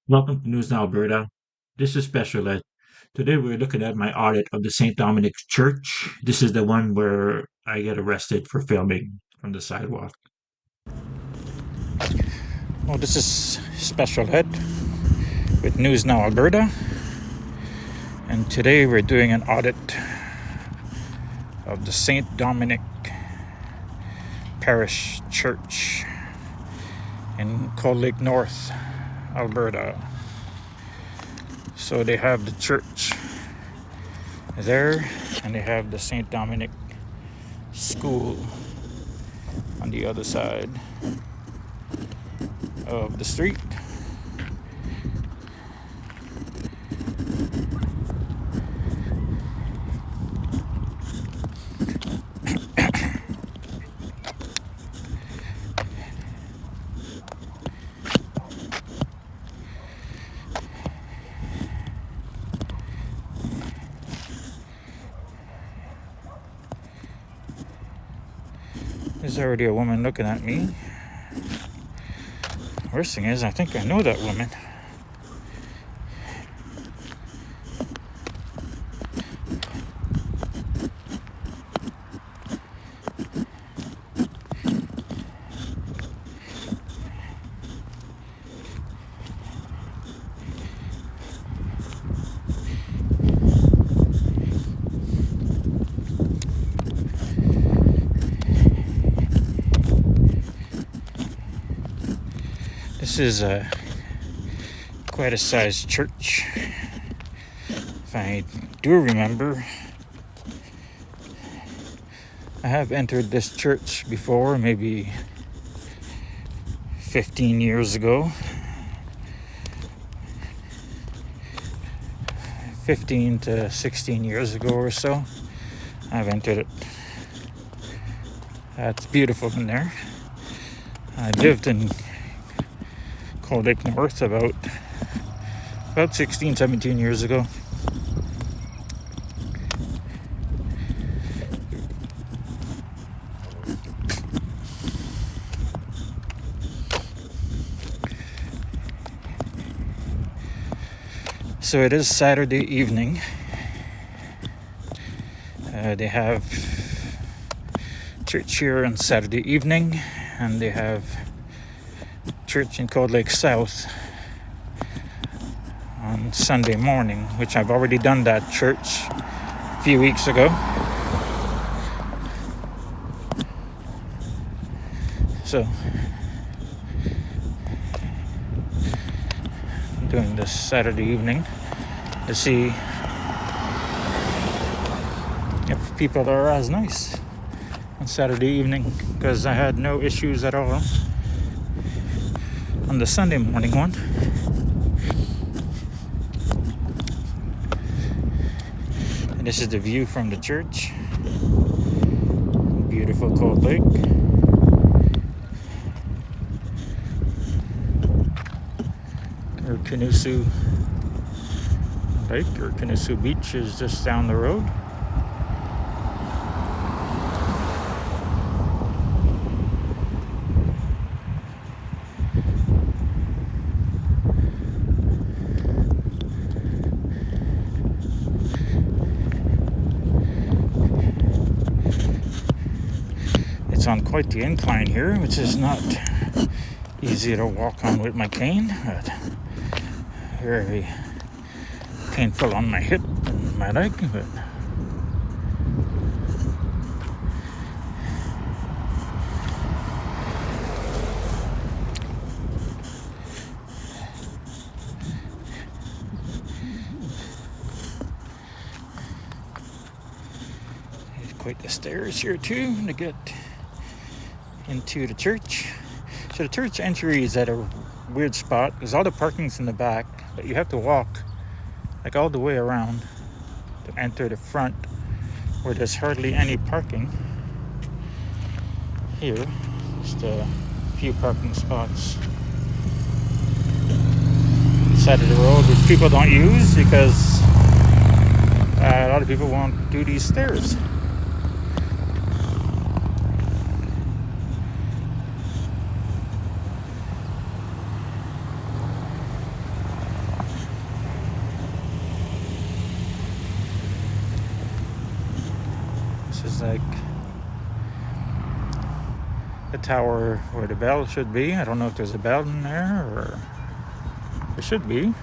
Welcome to News Now, Alberta. This is Special Ed. Today we're looking at my audit of the St Dominic Church. This is the one where I get arrested for filming from the sidewalk. Well, this is Special Ed with News Now Alberta, and today we're doing an audit of the St Dominic Parish Church in Cold Lake North, Alberta. So they have the church there, and they have the St Dominic School on the other side of the street. There's already a woman looking at me. Worst thing is, I think I know that woman. This is quite a sized church. If I do remember, I have entered this church before, maybe 15 years ago. 15 to 16 years ago or so, I've entered it. It's beautiful in there. I lived in Cold Lake North about 16, 17 years ago. So it is Saturday evening. They have church here on Saturday evening, and they have church in Cold Lake South on Sunday morning, which I've already done that church a few weeks ago. So I'm doing this Saturday evening to see if people are as nice on Saturday evening, because I had no issues at all on the Sunday morning one. And this is the view from the church. Beautiful Cold Lake. Or Canosu Lake, or Canosu Beach is just down the road. It's on quite the incline here, which is not easy to walk on with my cane, but very painful on my hip and my leg. But there's quite the stairs here too to get into the church. So the church entry is at a weird spot. There's all the parking's in the back, but you have to walk like all the way around to enter the front, where there's hardly any parking. Here, just a few parking spots side of the road, which people don't use because a lot of people won't do these stairs. This is like the tower where the bell should be. I don't know if there's a bell in there, or there should be.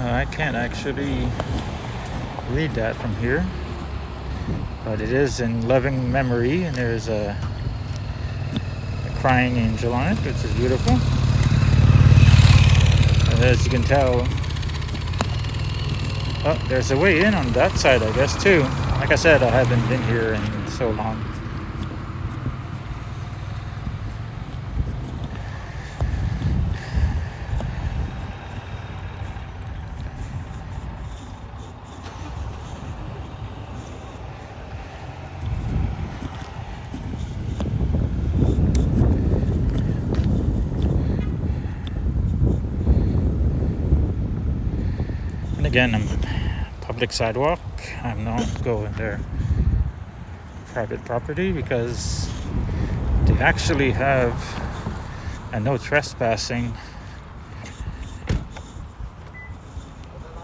I can't actually read that from here, but it is in loving memory, and there's a crying angel on it, which is beautiful. And as you can tell, oh, there's a way in on that side, I guess, too. Like I said, I haven't been here in so long. And again, I'm public sidewalk. I'm not going there private property, because they actually have a no trespassing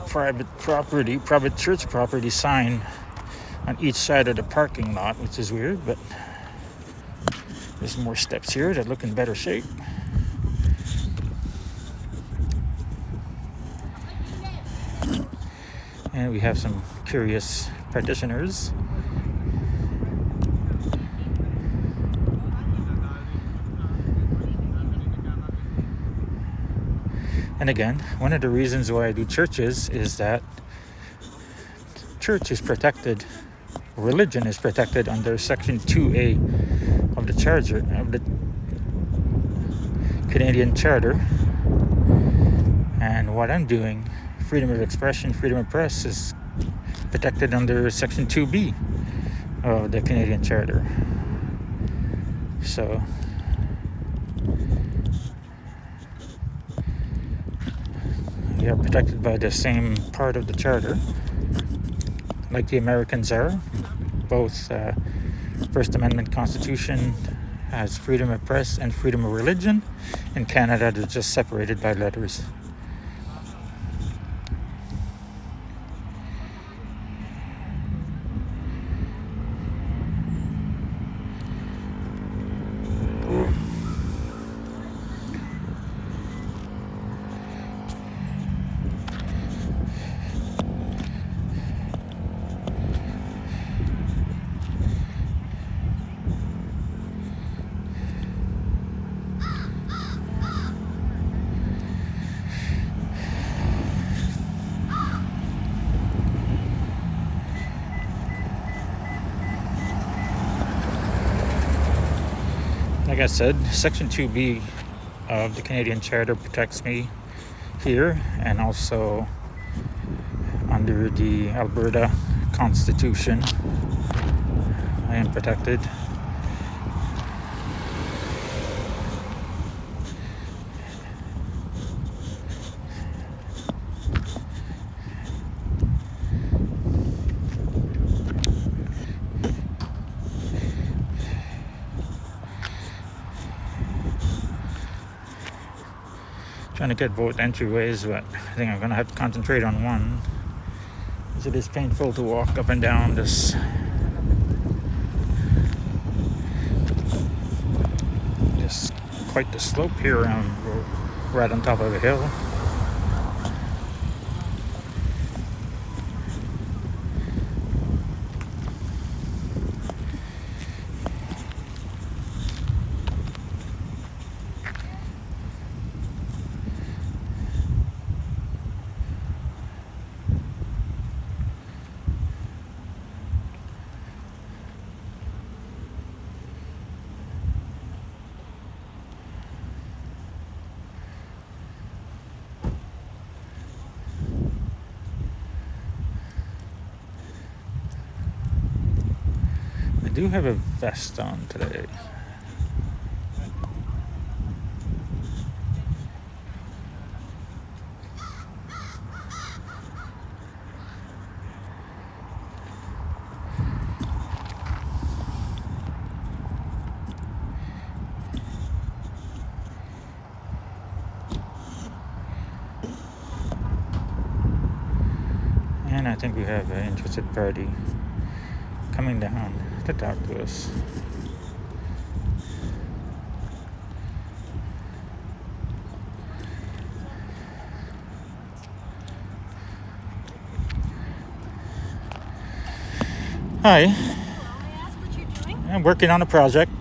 private church property sign on each side of the parking lot, which is weird, but there's more steps here that look in better shape. And we have some curious practitioners. And again, one of the reasons why I do churches is that church is protected, religion is protected under Section 2A of the Charter of the Canadian Charter. And what I'm doing, freedom of expression, freedom of press, is protected under Section 2B of the Canadian Charter. So we are protected by the same part of the Charter, like the Americans are. Both First Amendment Constitution has freedom of press and freedom of religion. In Canada, they're just separated by letters. Like I said, Section 2B of the Canadian Charter protects me here, and also under the Alberta Constitution, I am protected. Trying to get both entryways, but I think I'm gonna have to concentrate on one, because it is painful to walk up and down this quite the slope here. We're right on top of a hill. I do have a vest on today. And I think we have an interested party coming down to talk to us. Hi, May I ask what you're doing? I'm working on a project.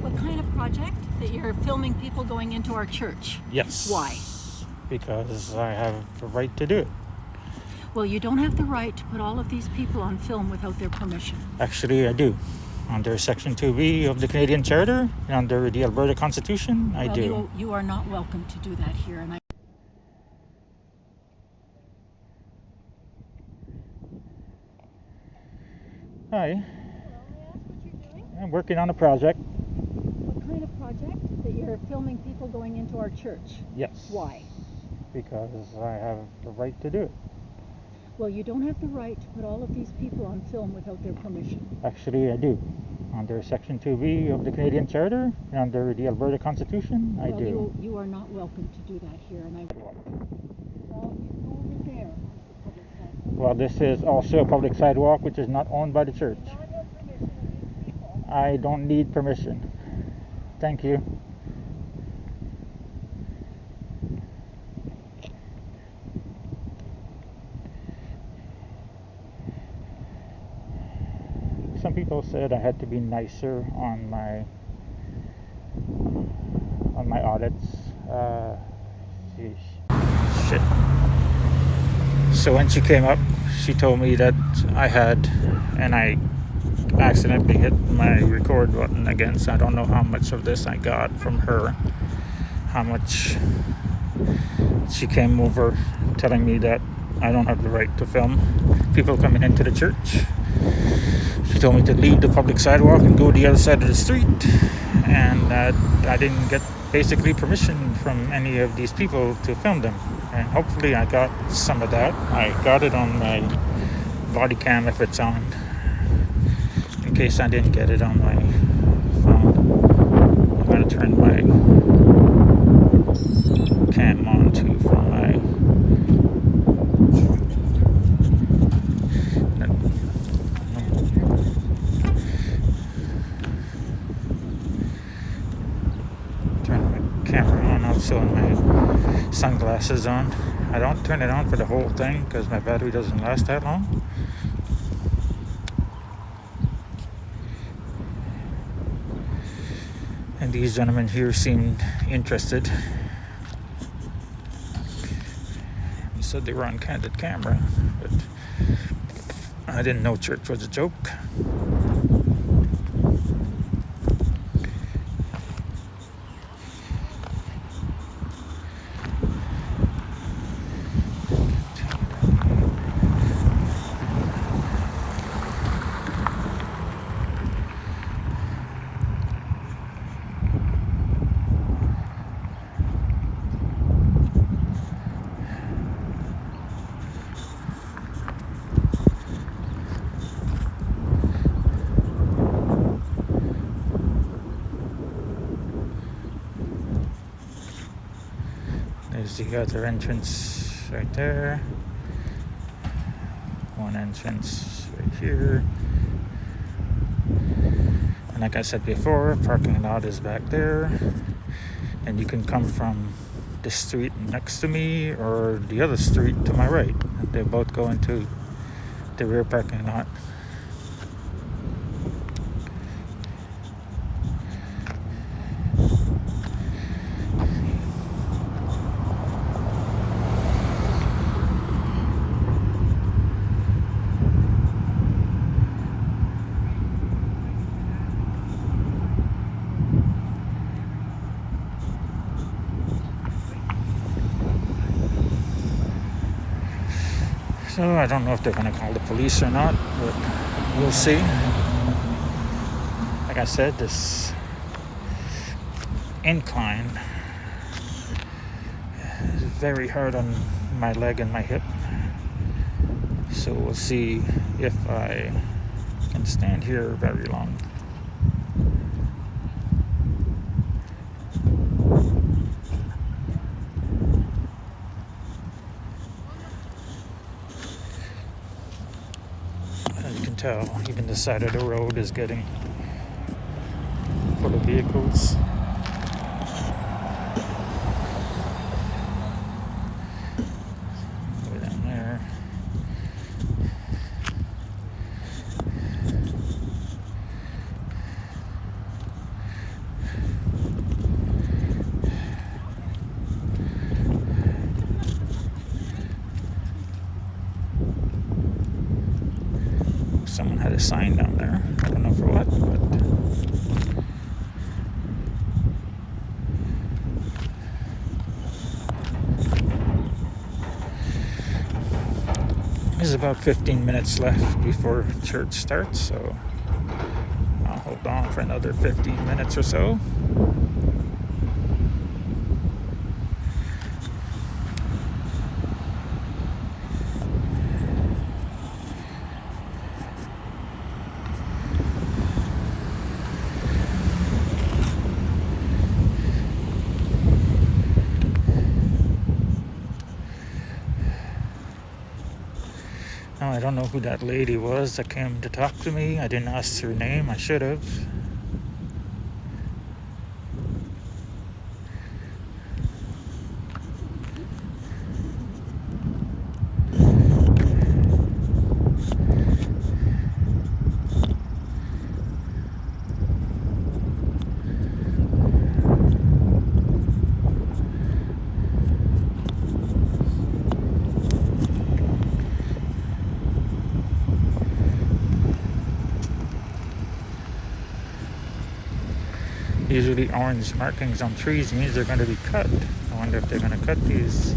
What kind of project? That you're filming people going into our church? Yes. Why? Because I have the right to do it. Well, you don't have the right to put all of these people on film without their permission. Actually, I do. Under Section 2B of the Canadian Charter and under the Alberta Constitution, I Well, do. You are not welcome to do that here, and I. Hi, May I ask what you're doing? I'm working on a project. What kind of project? That you're filming people going into our church? Yes. Why? Because I have the right to do it. Well, you don't have the right to put all of these people on film without their permission. Actually, I do. Under Section 2B of the Canadian Charter and under the Alberta Constitution, I Well, do. you are not welcome to do that here, and I. Well, you go over there. Public sidewalk. Well, this is also a public sidewalk which is not owned by the church. Do not have permission of these people. I don't need permission. Thank you. Some people said I had to be nicer on my audits. Shit. So when she came up, she told me that I had, and I accidentally hit my record button again, so I don't know how much of this I got from her. How much she came over telling me that I don't have the right to film people coming into the church. She told me to leave the public sidewalk and go the other side of the street, and that I didn't get basically permission from any of these people to film them. And hopefully I got some of that. I got it on my body cam if it's on, in case I didn't get it on my phone. I'm going to turn my cam on too from my camera on, also on my sunglasses on. I don't turn it on for the whole thing because my battery doesn't last that long. And these gentlemen here seemed interested. They said they were on candid camera, but I didn't know church was a joke. There's the other entrance right there. One entrance right here. And like I said before, parking lot is back there. And you can come from the street next to me or the other street to my right. They both go into the rear parking lot. So I don't know if they're going to call the police or not, but we'll see. Like I said, this incline is very hard on my leg and my hip. So we'll see if I can stand here very long. As you can tell, even the side of the road is getting full of vehicles. Way down there. Someone had a sign down there. I don't know for what, but there's about 15 minutes left before church starts, so I'll hold on for another 15 minutes or so. Now, I don't know who that lady was that came to talk to me. I didn't ask her name. I should have. Usually orange markings on trees means they're going to be cut. I wonder if they're going to cut these.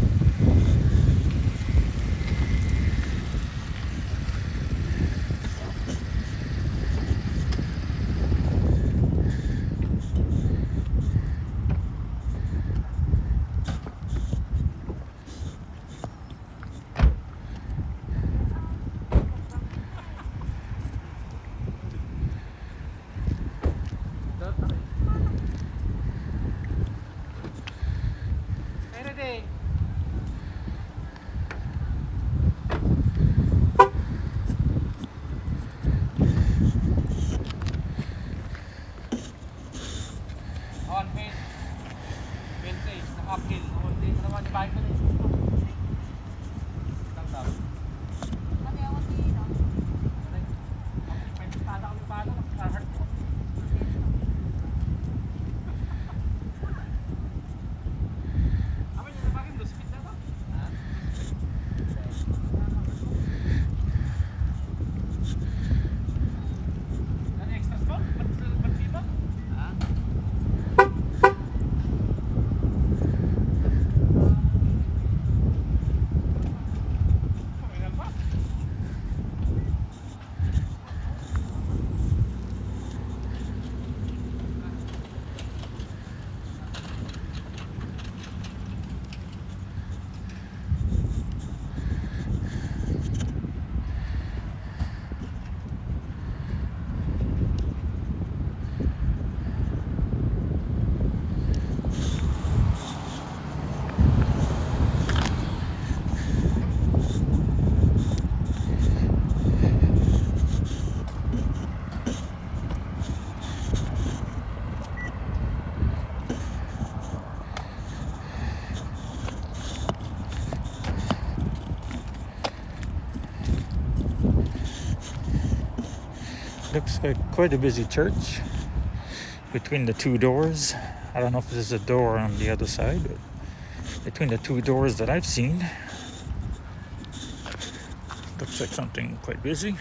Looks like quite a busy church between the two doors. I don't know if there's a door on the other side, but between the two doors that I've seen, looks like something quite busy.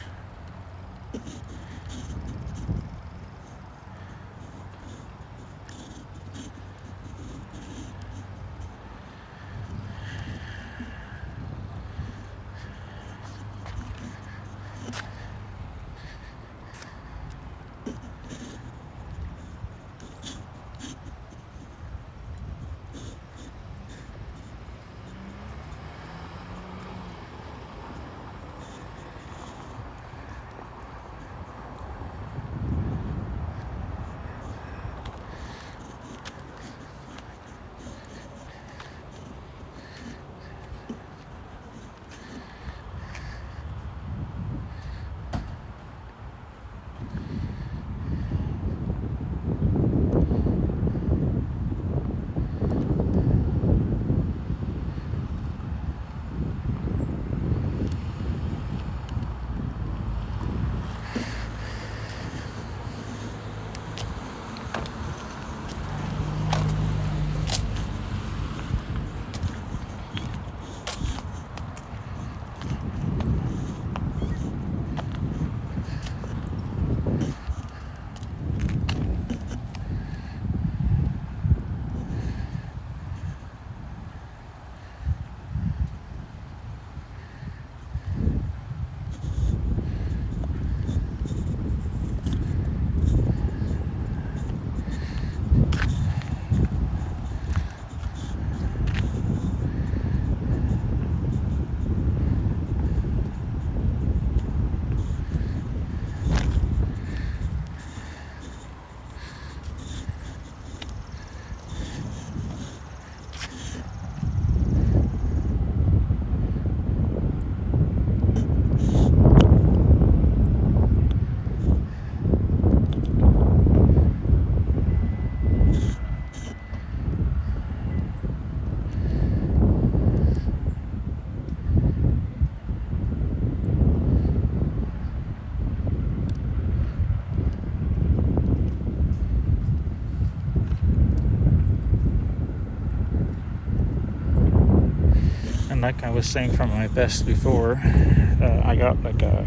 Like I was saying from my vest before, I got like a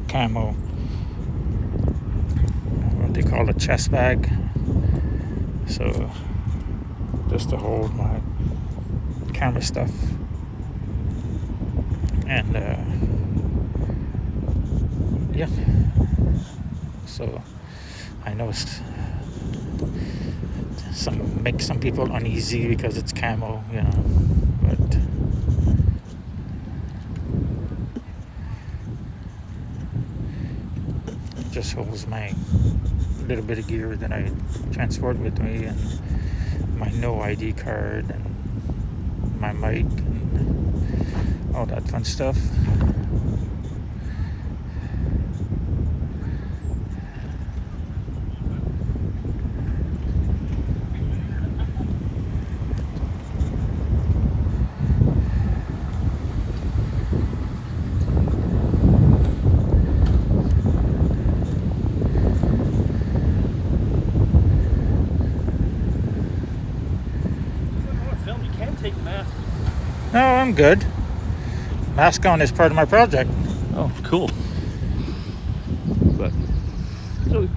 camo, what they call a chest bag, so just to hold my camera stuff. And yeah, so I know makes some people uneasy because it's camo, you know, but just holds my little bit of gear that I transport with me, and my no ID card and my mic and all that fun stuff. No, I'm good. Mask on is part of my project. Oh, cool. But so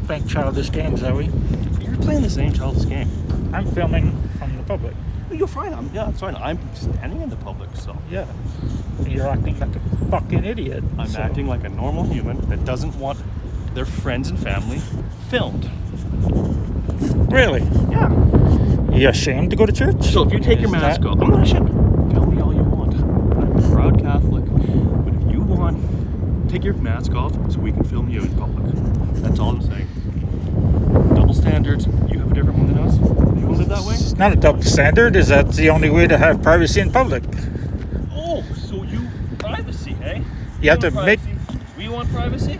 playing childish games, are we? you're playing the same childish game. I'm filming from the public. You're fine. It's fine. I'm standing in the public, so Yeah. You're acting like a fucking idiot. I'm acting like a normal human that doesn't want their friends and family filmed. Really? Yeah. You ashamed to go to church? So if you take your mask off, I'm not ashamed. Film me all you want. I'm a proud Catholic. But if you want, take your mask off so we can film you in public. That's all I'm saying. Double standards. You have a different one than us? You want it that way? It's not a double standard. Is that the only way to have privacy in public? Oh, so you privacy, eh? You have to make. We want privacy?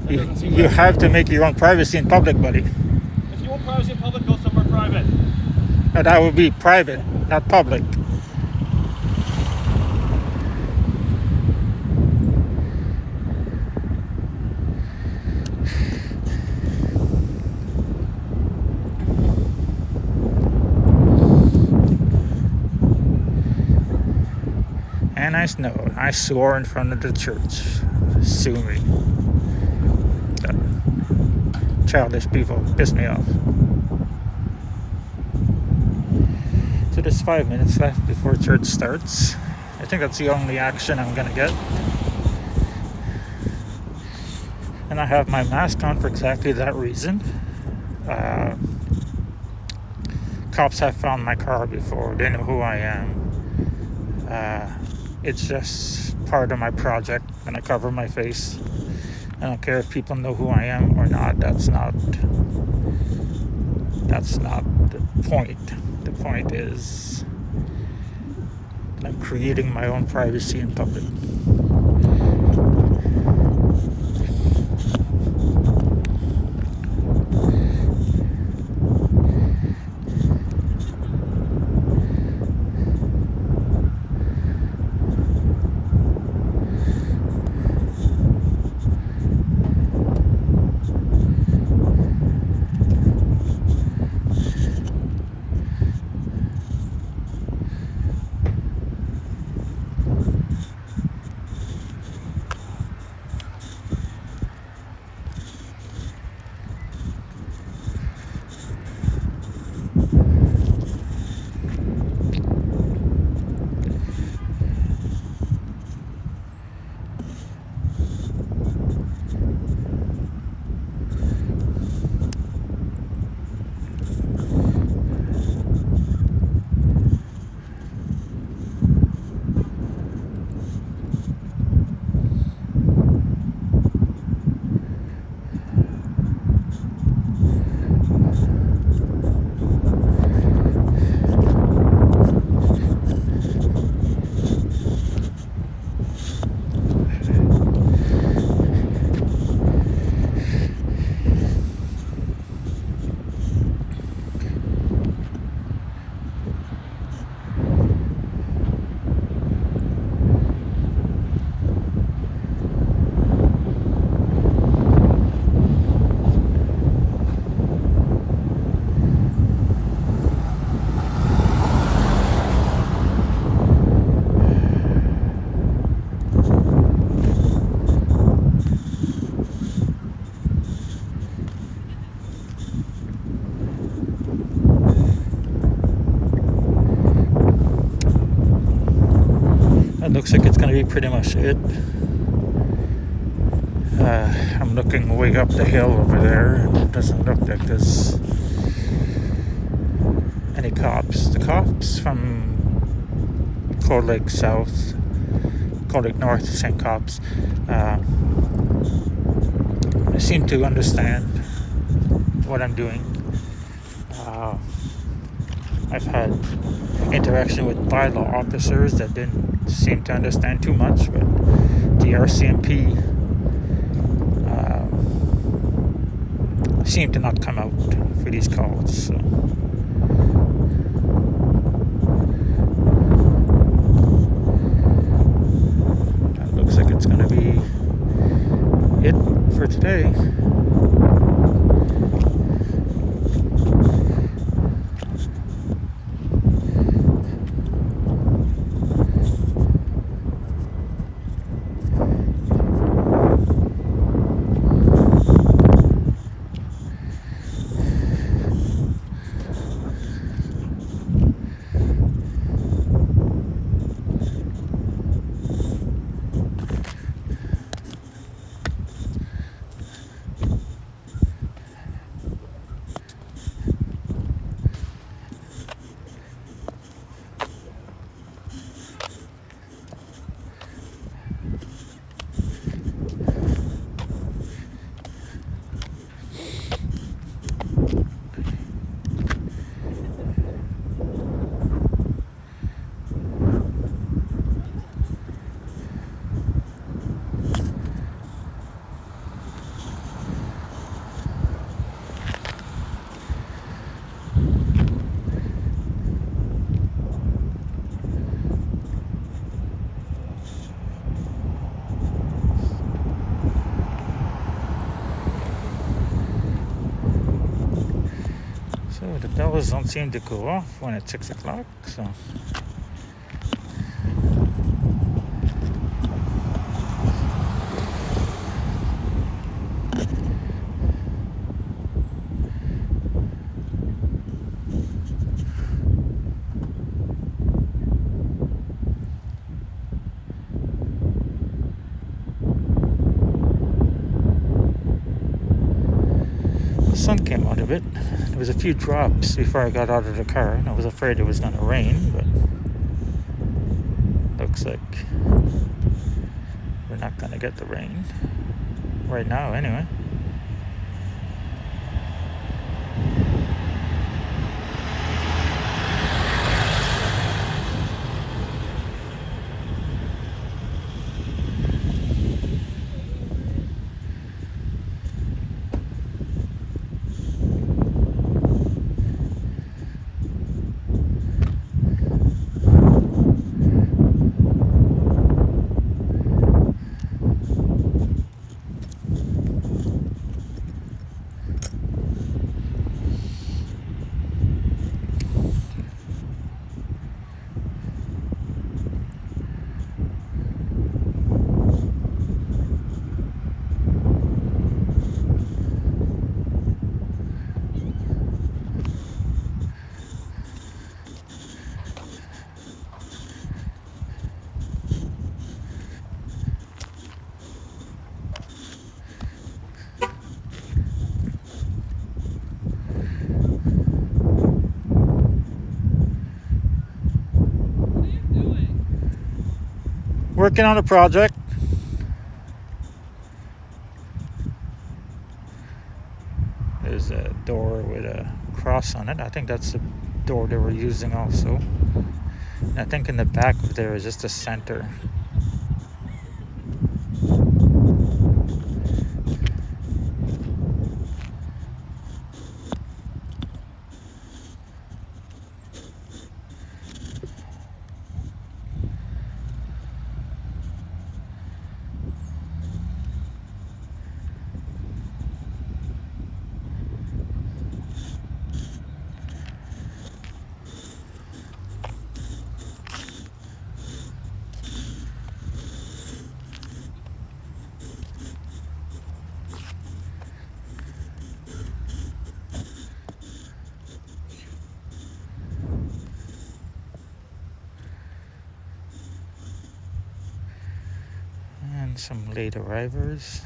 That doesn't seem You right. have to make your own privacy in public, buddy. If you want privacy in public, go somewhere private. No, that would be private, not public. And I swore in front of the church, sue me. Childish people piss me off. So there's 5 minutes left before church starts. I think that's the only action I'm gonna get. And I have my mask on for exactly that reason. Cops have found my car before. They know who I am. It's just part of my project, and I cover my face. I don't care if people know who I am or not. That's not the point. The point is that I'm creating my own privacy in public. It looks like it's going to be pretty much it. I'm looking way up the hill over there, and it doesn't look like there's any cops. The cops from Cold Lake South, Cold Lake North, the same cops, seem to understand what I'm doing. I've had interaction with bylaw officers that didn't seem to understand too much, but the RCMP seem to not come out for these calls. So. That looks like it's going to be it for today. So the bells don't seem to go off when it's 6 o'clock, so sun came out of it. There was a few drops before I got out of the car, and I was afraid it was going to rain, but looks like we're not going to get the rain right now anyway. Working on a project. There's a door with a cross on it. I think that's the door they were using also. And I think in the back there is just a center. And some late arrivers.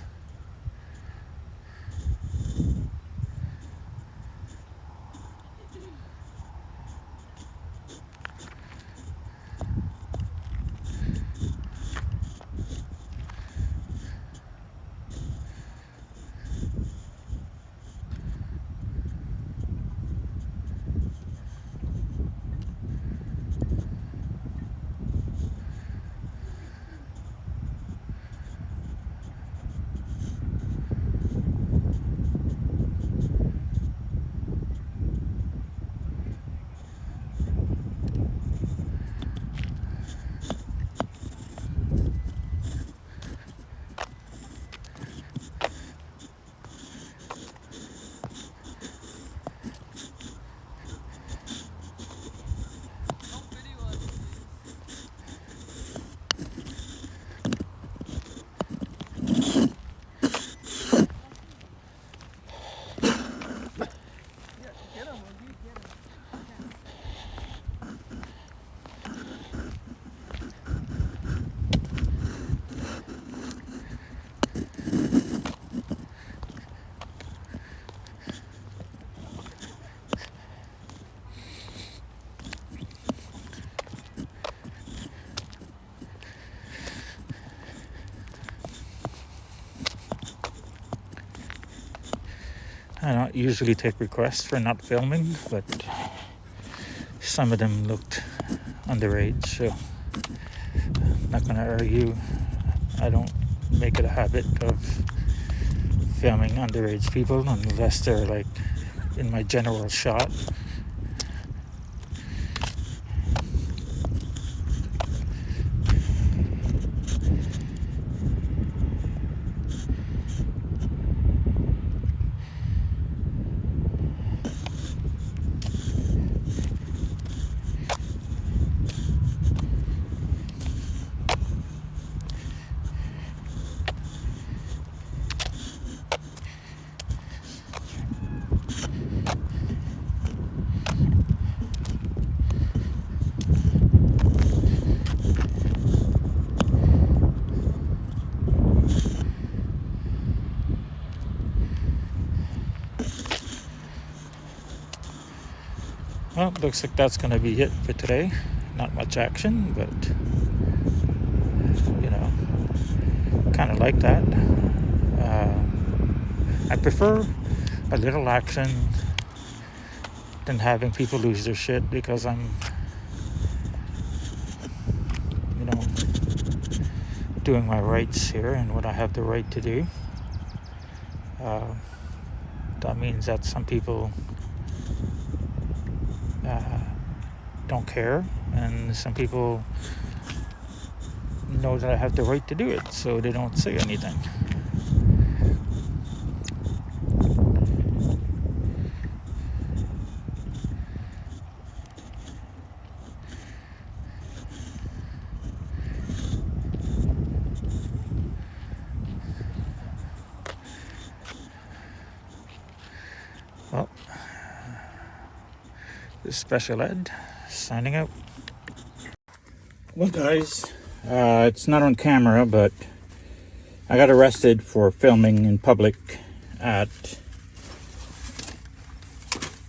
I don't usually take requests for not filming, but some of them looked underage, so I'm not gonna argue. I don't make it a habit of filming underage people unless they're like in my general shot. Well, looks like that's going to be it for today. Not much action, but kind of like that. I prefer a little action than having people lose their shit because I'm, doing my rights here and what I have the right to do. That means that some people don't care, and some people know that I have the right to do it, so they don't say anything. Well, this is Special Ed signing out. Well, guys, it's not on camera, but I got arrested for filming in public at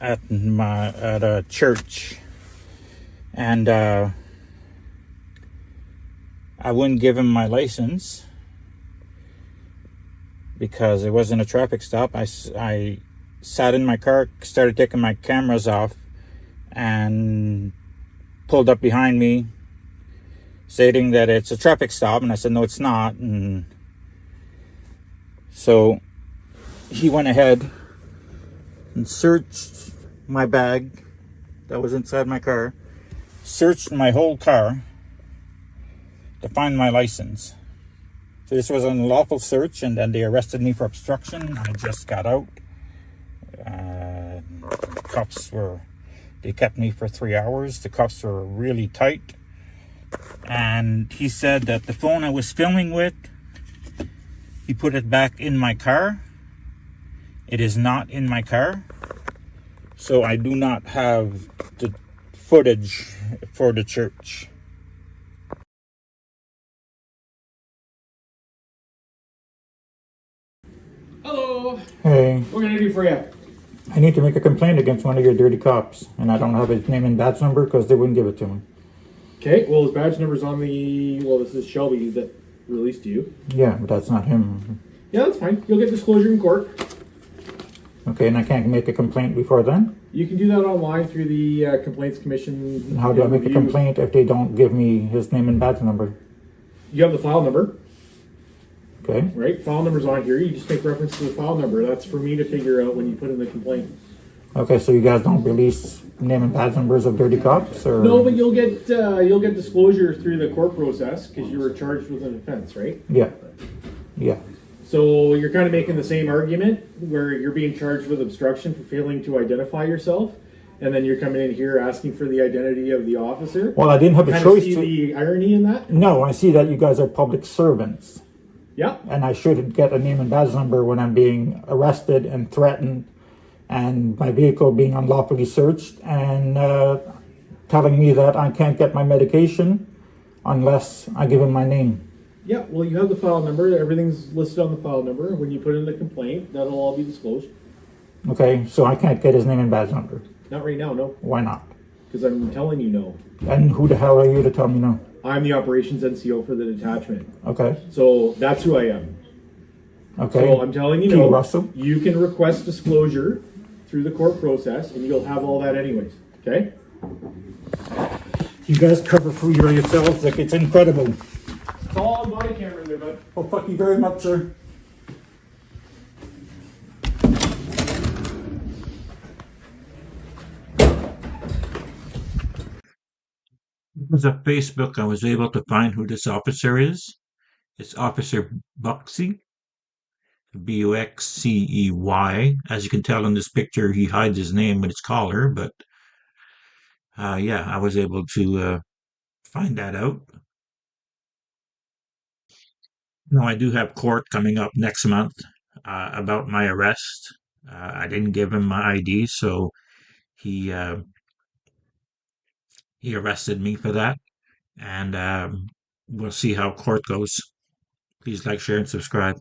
a church, and I wouldn't give him my license because it wasn't a traffic stop. I sat in my car, started taking my cameras off, and pulled up behind me, stating that it's a traffic stop, and I said, no, it's not. And so he went ahead and searched my bag that was inside my car, searched my whole car to find my license. So this was an unlawful search, and then they arrested me for obstruction. I just got out. They kept me for 3 hours. The cops were really tight. And he said that the phone I was filming with, he put it back in my car. It is not in my car. So I do not have the footage for the church. Hello. Hey, What can I do for you? I need to make a complaint against one of your dirty cops, and I don't have his name and badge number because they wouldn't give it to me. Okay. Well, his badge number's on the. Well, this is Shelby that released you. Yeah, but that's not him. Yeah, that's fine. You'll get disclosure in court. Okay, and I can't make a complaint before then? You can do that online through the Complaints Commission. And how do I make a review. complaint if they don't give me his name and badge number? You have the file number, Okay. right? File number's on here. You just make reference to the file number. That's for me to figure out when you put in the complaint. Okay, so you guys don't release name and badge numbers of dirty cops, or? No, but you'll get disclosure through the court process because you were charged with an offense, right? Yeah. Yeah. So you're kind of making the same argument where you're being charged with obstruction for failing to identify yourself, and then you're coming in here asking for the identity of the officer. Well, I didn't have a Kind choice of see to. the irony in that? No, I see that you guys are public servants, Yeah. and I should get a name and badge number when I'm being arrested and threatened, and my vehicle being unlawfully searched, and telling me that I can't get my medication unless I give him my name. Yeah, well, you have the file number. Everything's listed on the file number. When you put in the complaint, that'll all be disclosed. Okay, so I can't get his name and badge number. Not right now, no, Why not? because I'm telling you no. And who the hell are you to tell me no? I'm the operations NCO for the detachment. Okay. So that's who I am. Okay. So I'm telling you T. no. Russell? You can request disclosure through the court process, and you'll have all that anyways. Okay? You guys cover for yourselves like it's incredible. It's all on body camera there, bud. Well, thank you very much, sir. Because of Facebook, I was able to find who this officer is. It's Officer Buxey, Buxcey. As you can tell in this picture, he hides his name with his collar, but yeah, I was able to find that out. Now, I do have court coming up next month about my arrest. I didn't give him my ID, so he arrested me for that, and we'll see how court goes. Please like, share, and subscribe.